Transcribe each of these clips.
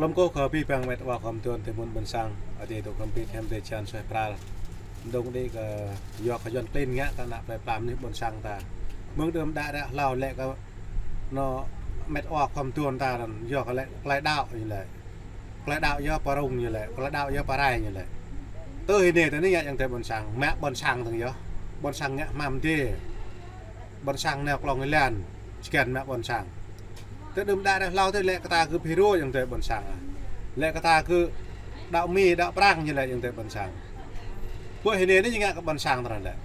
ลมโก้ขอพี่แปลงเม็ดว่าความตัวเต็มบนสังอดีตตัวคอมพิวเตอร์เดชันช่วยปราลดงได้ก็ยอขยันกลิ้นเงี้ยตอนนั้นไปปรามนี่บนสังตาเมืองเดิมได้เราแหละก็เนาะเม็ดออกความตัวตาดันยอก็แหละกลายดาวอยู่เลยกลายดาวยอปรุงอยู่เลยกลายดาวยอปลายอยู่เลยตัวเห็นเนี่ยตอนนี้ยังแต่บนสังแม้บนสังถึงเยอะบนสังเงี้ยมั่มที่บนสังแนวกลองเล่นสแกนแม้บนสังแต่เดิมได้เราที่แหละก็ตาคือพิโรยังแต่บนสังและกตาคือดาวมีดาวปรางอย่างไรอย่างแต่บัญชังพวกเฮเนนี่ยังไงกับบัญชังตอนนั้นแหละ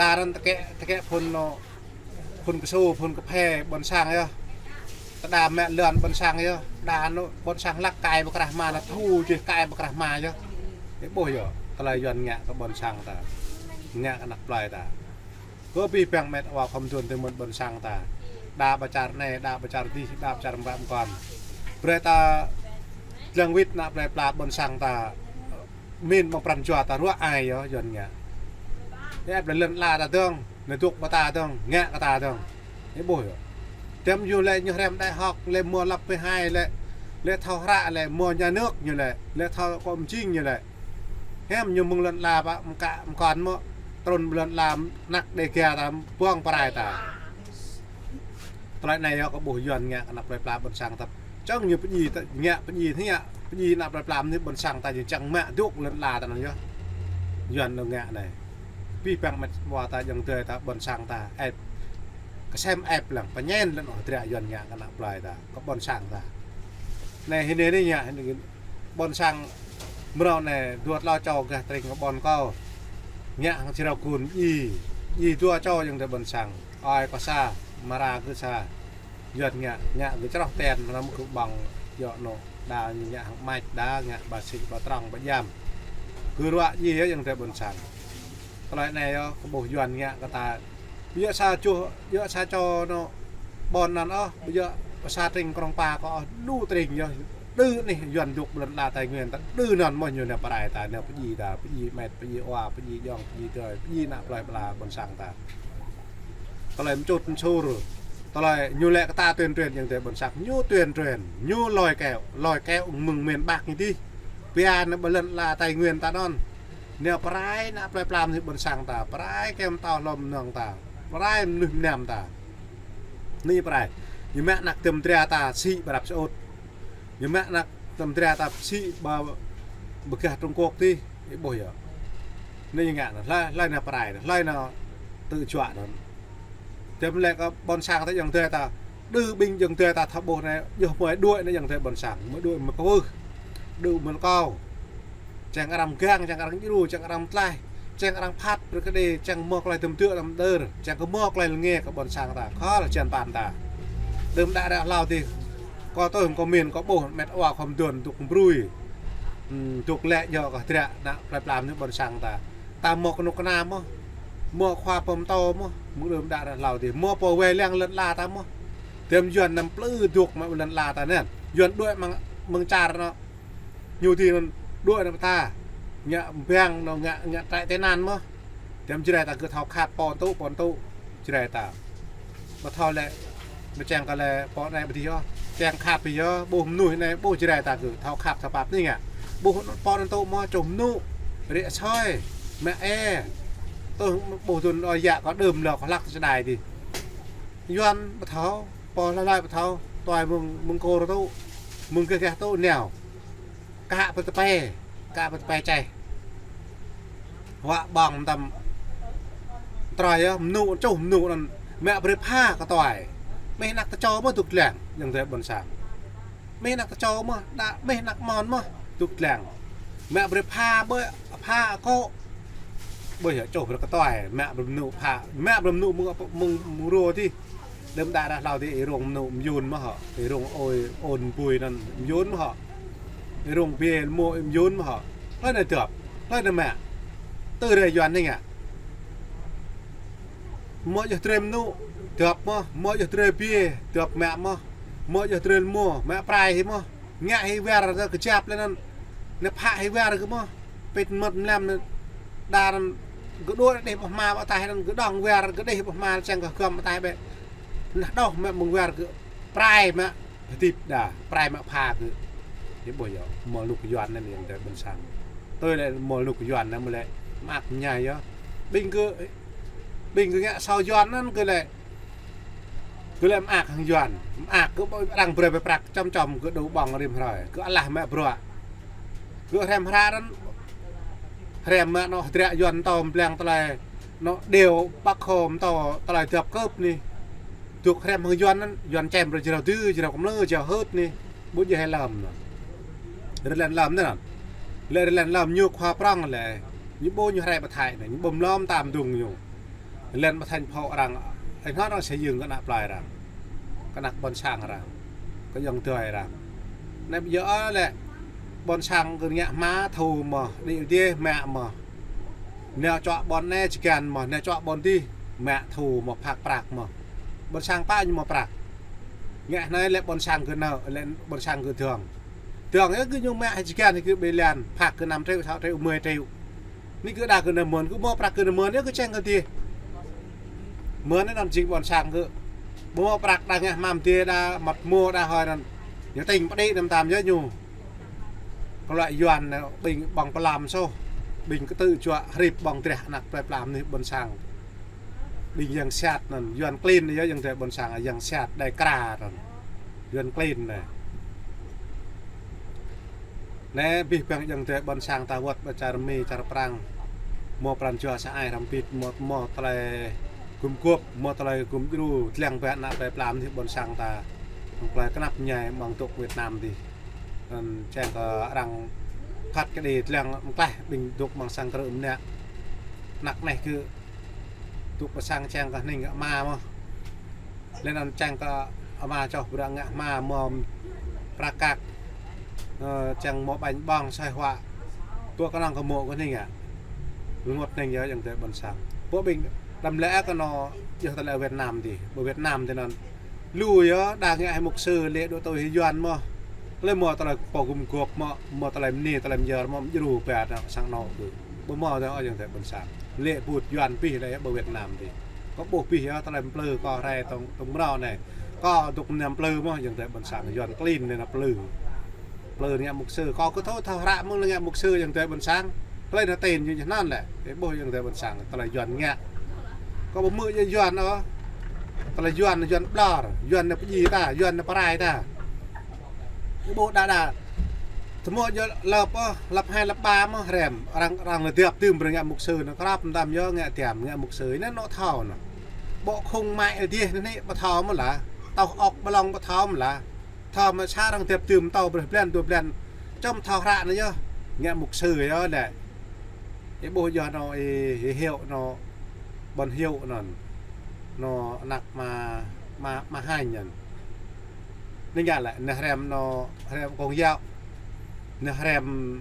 ดารันตะแกะพลโนพลกระสู้พลกระแพบัญชังเยอะตะดาแม่เลือนบัญชังเยอะดาโนบัญชังลักไก่บกระมาละทู่จีไก่บกระมาเยอะไอ้โบยอะไรยันเงะกับบัญชังตาเงะกันนักปลายตาก็ปีแปลงเม็ดว่าคำชวนเต็มบัญชังตาดาประจารในดาประจารที่ดาประจารแบบก่อนเปรตาเรื่องวิทย์นะปลาบนสังตามินมาปรันจวตารั่วไอยยนเงี้ยเนี่ยเป็นเรื่องลาตาเติงในทุกมาตาเติงเงี้ยกตาเติงนี่บ่อยเต็มอยู่เลยยังแรมได้ฮอกเลยมัวรับไปให้เลยเท่าระเลยมัวยาเนื้ออยู่เลยเลยเท่าความจริงอยู่เลยแฮมอยู่มึงเล่นลาปะมึงกะมึงก่อนมั้งตนเล่นลามนักเด็กแก่ตามพ่วงปลายตาตอนไหนก็บ่อยยนเงี้ยนักปลาบนสังทับจังอยู่ปยีเงี้ยปยีที่เงี้ยปยีนับปลาที่บนสั่งแต่ยังจังแม่ทุกเล่นลาตอนนั้นเยอะย้อนตรงเงี้ยnàyพี่แปลงมันว่าแต่ยังเตยแต่บนสั่งแต่ไอ้ก็แซมไอ้หลังปะแย่นแล้วหน่อยเตะย้อนเงี้ยกันนับปลายแต่ก็บนสั่งแต่ในเฮเนนี่เงี้ยบนสั่งเมื่อเราเนี่ยดูดเราเจ้ากับตริงกับบอลก็เงี้ยที่เราคูณยีตัวเจ้ายังแต่บนสั่งอ้อยก็ซามาราคือซาย้อนเงี้ยหรือจะเราแทนเราคือบังเยอะโนดาวเงี้ยไม่ดาเงี้ยบาสิบาตรังบะยามคือว่ายี่เยอะยังแต่บนสันตอนนี้ก็บอกยวนเงี้ยก็ตาเยอะชาจูเยอะชาโจโนบอลนั่นเยอะประชาตริงกรองปลาก็ดูตริงเยอะดื้อนี่ยวนดุบลาไตเงินดื้อนั่นมันอยู่ในปลายตาเนี่ยพยีตาพยีแมทพยีว่าพยียองพยีเตยพยีหน้าปลายปลาบนสังตาตอนนี้มันจุดชูรตอนนี้ยูเล่ก็ตาเตือนอย่างแต่บนสักยูเตือนยูลอยแก้วมึงเมียนบากนี่ดิเปียนบอลลาไตเงินตานอนเนี่ยปลายนะปลายปลามที่บนสังตาปลายแก้มตาลมนองตาปลายนึ่งแนมตานี่ปลายยังแม่นักเติมเตรียตาสีบรับโอดยังแม่นักเติมเตรียตาสีบาบกะตรงโกกที่ไอ้บ่อยนี่ยังไงนะไล่นาปลายไล่นาตื่นจวดนั่นเต็มเลยก็บอลสังแต่ยังเตะตาดื้อบิงยังเตะตาทับโบnàyยังไม่ด้วยนะยังเตะบอลสังไม่ด้วยมันก็วื้อดูมันก็จังอารมณ์แกงจังอารมณ์ยิ่งรู้จังอารมณ์ไล่จังอารมณ์พัดหรือก็ดีจังมอกอะไรเต็มเตื้อลำเดินจังก็มอกอะไรเงี้ยกับบอลสังตาข้อละเชียนปานตาเดิมได้แล้วเราที่ก็ต้นก็เมียนก็โบแมตว่าความเดินถูกบรุยถูกแหละเยอะก็เตะนะปลายปลามนี่บอลสังตามมอกนกนามมั้งมัวความปมโตมั้งมึงเริ่มด่าเราดิมัวปอเวเลี้ยงเลิศลาตามมั้งเตรียมยวนนำปลื้อดุกมาเลิศลาตาเนี่ยยวนด้วยมึงจารเนาะอยู่ที่นั่นด้วยน้ำตาเนี่ยเพียงเนาะเนี่ยใจเต้นนานมั้งเตรียมจีไรตาคือเท้าขาดปอนตู้จีไรตามาเท่าเลยมาแจงกันเลยปอนในบางทีก็แจงขาดไปเยอะบูมนุ่ยในบูจีไรตาคือเท้าขาดสปับนี่ไงบูปอนตู้มาจมนุ่เรียช่อยแม่ตัวปูตุนออยะก็ดื่มแล้วเขาลักจะได้ดิย้อนปะเท้าปอละลายปะเท้าต่อยมึงโกรตู้มึงแก่ตู้แนวกะปะตะไปใจว่าบองตำต่อยนุ่จุ่มนุ่นั่นแม่บริผ้าก็ต่อยไม่นักตะจอมาตุกแหลงอย่างเดียบนสามไม่นักตะจอมาด่าไม่นักมอนมาตุกแหลงแม่บริผ้าเบื่อผ้าก็bây giờ chỗ nó có tỏi mẹ bầm nụ phá mẹ bầm nụมึงรัวที่เดิมได้เราที่ไอ้รงนมยูนมาเหรอไอ้รงโอยโอนปุยนั่นยูนมาเหรอไอ้รงเบียร์โมยูนมาเหรอแล้วเนี่ยเถื่อนแล้วเนี่ยแม่ตื่นเลยย้อนนี่ไงมั่วจะเตรียมนู่เถื่อนมั่วจะเตรียมเบียร์เถื่อนแม่มั่วจะเตรียมมั่วแม่ปลายเห็นมั่วแง่ให้แวร์เราก็จับแล้วนั่นเนี่ยพระให้แวร์ก็มั่วเป็นหมดแล้วเนี่ยดารันก็ด้วยเด็กออกมาว่าตายนั่นก็ดองเวรก็ได้ออกมาจังก็เคลื่อนมาตายไปดอกแม่มึงเวรก็ปลายแม่ติดด่าปลายแม่พาคือ cái bồi giờ mò lục doan nên hiện tại bên sang tôi lại mò lục doan nó mới lại mạc nhảy á bình cứ nghe sau doan nó cứ lại mạc hàng doan mạc cứ đang bơi bơi bạc trong cứ đấu bằng rim rồi cứ Allah mẹ bro cứ rem ra đó rem mẹ nó trẻ doan tôm pleng trai nó đều bắc hòm tàu trai tiệp cướp nè thuộc rem hàng doan chèm rồi chiều tư chiều cũng lơ chiều hớt nè bố giờ hay làm rồi làm thế nào lệ làm nhiều khoa prang lệ những bố như hai bát thải này những bom lom tạm dùng nhiều lên mà thành họ rằng anh hát nó sẽ dừng cái nạp lại rằng cái nạp bon sang rằng cái dòng tươi rằng này bây giờ lệ bon sang cứ nhẹ má thù mà đi đi mẹ mà nè chọn bon nè chỉ cần mà nè chọn bon đi mẹ thù mà phạc bạc mà bon sang pa nhưng mà bạc nhẹ này lệ bon sang cứ nợ lên bon sang cứ thường ấy cứ như mẹ chỉ cần thì cứ bê liền phạc cứ 5 triệu 6 triệu 10 triệuนี่คือดาคือเมือนก็มอปรักคือเมือนเนี่ยก็แจ้งกันทีเมือนนั่นนั่นจริงบอลช่างคือมอปรักได้ไงมั่มทีดาหมดมัวดาหอยนั่นอย่างติ่งประเดี๋ยวตามเยอะอยู่ก็loạiยวนเนี่ยbình bằngปลามโซ่bìnhก็ตื่นจั่วรีบบองเตะหนักปลามนี่บอลช่างbìnhยังแซดนั่นยวนกลิ้นเยอะยังแต่บอลช่างยังแซดได้กล้านั่นยวนกลิ้นเลยnè bị bằng dòng thế bận sang ta vật và chả mì chả prang mua pran chua sa ai làm pit mua trai cùm cuộp mua trai cùm du leng vẹn nạp về làm thì bận sang ta lại cái nắp nhảy bằng tục Việt Nam thì chàng có rằng phát cái đi leng tay bình tục bằng sang cơm nè nặng này cứ tục và sang chàng cả ninh ma mà lên ăn chàng có ma cho bữa ngạ ma mồm prakak chẳng một bánh bong sai họa tôi có năng có mộ cái này à một này nhớ chẳng thể bận sáng bố bình làm lẽ cái nó giờ ta lại Việt Nam thì ở Việt Nam thì nó lùi á đang nghe mục sư lễ độ tôi doan mà lên mò ta lại bỏ gồm cuộc mò ta lại nề ta lại giờ mà dù bẹt sang nọ được bố mò thì chẳng thể bận sáng lễ bụt doan pi đấy ở Việt Nam thì có bộ pi á ta lại plơ co ray tông rau này có tục nhầm plơ mà chẳng thể bận sáng doan clean này là plơ lời nghe mục sư có cứ thôi thao rạ mong nghe mục sưอย่าง tới bận sáng lấy nó tiền như thếนั่นแหละcái bôiอย่าง tới bận sáng ta lại doan nghe có một mưa như doan đó ta lại doan blar doan là cái gì ta doan là parai ta cái bộ đã thằng mua giờ lập 2 lập 3 mà rèm rằng là tiệp tìm rồi nghe mục sư nó có tạm nhớ nghe tiệm nghe mục sư nó thao nó bộ không mại đi này mà thao mà là tao ọc mà lòng mà thao mà là thao mà xa đang tiệp tìm tàu bật lên tụi lên trong thao rạ nữa chứ nghe mục sư đó này cái bộ giờ nó hiệu nó bần hiệu nó nặng mà hai nhận nên nghe lại nè rèm nó rèm còn dao nè rèm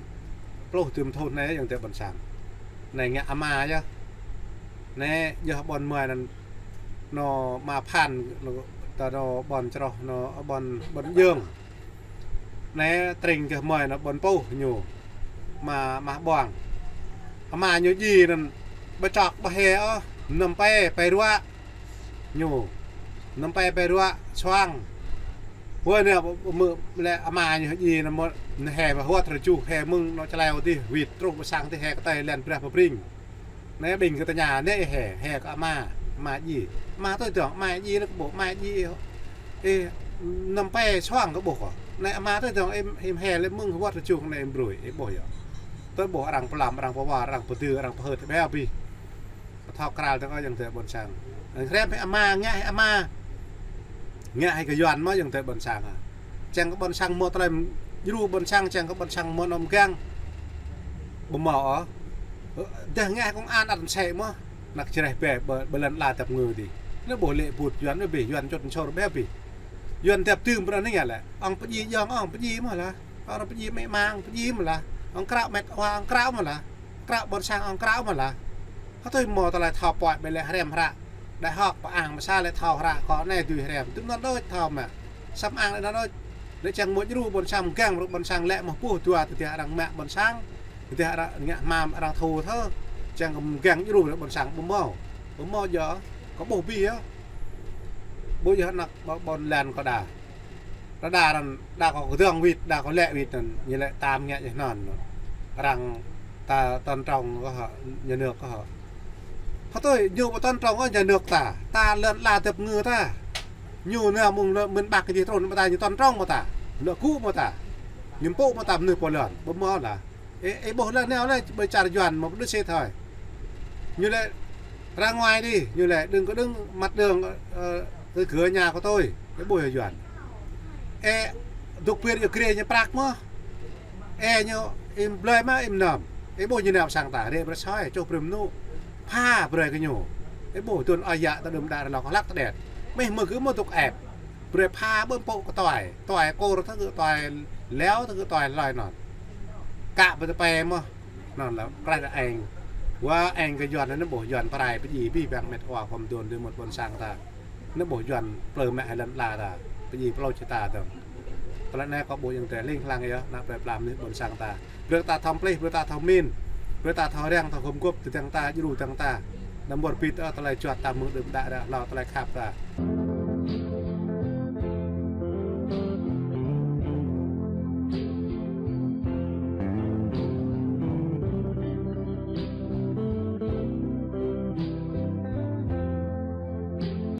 lô tìm thôn nàyอย่าง tới bần sáng này nghe ama chứ nè giờ bần 10 nó mà phan ta nó bòn cho nó bòn dương nè trình cái mời nó bòn pou nhiều mà bòn mà nhiều gì nên bà chọc bà hè nằm pe rua nhiều nằm pe rua xoang vừa nè mưa lẹ mà nhiều gì là một hè và hoa trời chu hè mưng nó cho leo đi vịt trục sang thì hè cái tay lên bè bring nè bình cái nhà nè hè có mà gì mà tôi tưởng mà gì nó bộ mà gì nằm pe xoang có bộ này mà tôi tưởng em hè lên mưng hoa trời chu này em rủi em bồi tôi bộ rằng làm rằng phá rằng phá tư rằng phá hơi thì bé bị thao cào tôi có dòng thể bồn sàng rem hay ama nghe hay cái doan mới dòng thể bồn sàng à chẳng có bồn sàng mua tôi ru bồn sàng chẳng có bồn sàng mua nôm gang bồn mỏ để nghe công an ăn xe mà nặc chỉ này về bờ lần là tập người thì nó bổ lệ bụt doan nó bị doan cho nó bé bị doan tập tư bữa nó nghe lại ông cái gì do ông cái gì mà là ông cái gì mẹ mang cái gì mà là ông cào mẹ ông cào mà là cào bồn sang ông cào mà làเขาthôi mòตะไลทอปล่อยไปเลยแรมระได้หอกปะอ่างมาซาเลยทอระขอแน่ดูแรมตึ้งนั่นด้วยทอมอ่ะซ้ำอ่างเลยนั่นด้วยเลยจังมวยรูบนช่างแกงบนช่างแหละมาปูตัวตัวดังแม่บนช่างตัวเนี่ยมาดังทูเธอจังแกงรูบนช่างบ่มอเยอะcó bổ bì á bố giờ nặc bòn làn có đà nó đa có thương vịt đa có lẹ vịt như lẹ tam nhẹ như nòn rằng ta toàn trong có họ nhà nước có họ họ tôi nhiều một toàn trong có nhà nước ta lợn là tập ngư ta nhiều nữa mình bạc cái gì thôi mà ta như toàn trong mà ta lợn cũ mà ta nhưng bộ mà tạm nửa của lợn bấm mò là ấy bộ là neo này bởi trả doàn một đứa xe thời như lệ ra ngoài đi như lệ đừng có đứng mặt đường tới cửa nhà của tôi cái bồi doàn tục quyền được kia như bạc mà như em lời mà em nằm ấy bồi như nào sang tả đây bữa soi cho bìm nụ pha bồi cái nhổ ấy bồi tuần ai dạ ta đâm đà là có lắc ta đẹp mấy mà cứ một tục ẹp bồi pha bơm bộ của tỏi cô nó thằng tỏi léo thằng tỏi loài nọ cạ với tỏi mà nọ là cái là anhว่าเองก็ย้อนนั้นบ่ย้อนปลายไปยีพี่แบบเม็ดว่าความโดนด้วยหมดบนสร้างตานั่นบ่ย้อนเปลือยแม่ลันลาตาไปยีเปล่าชะตาตรงตอนนั้นก็บ่ยังแต่เล่งพลังเยอะนะแบบปรามนี่บนสร้างตาเรื่องตาทำปลีเรื่องตาทำมินเรื่องตาทอแรงทอคมกบตัวจังตาอยู่ดูจังตานำบทปิดเอาตะไลจอดตามมือดื่มได้เราตะไลขับตา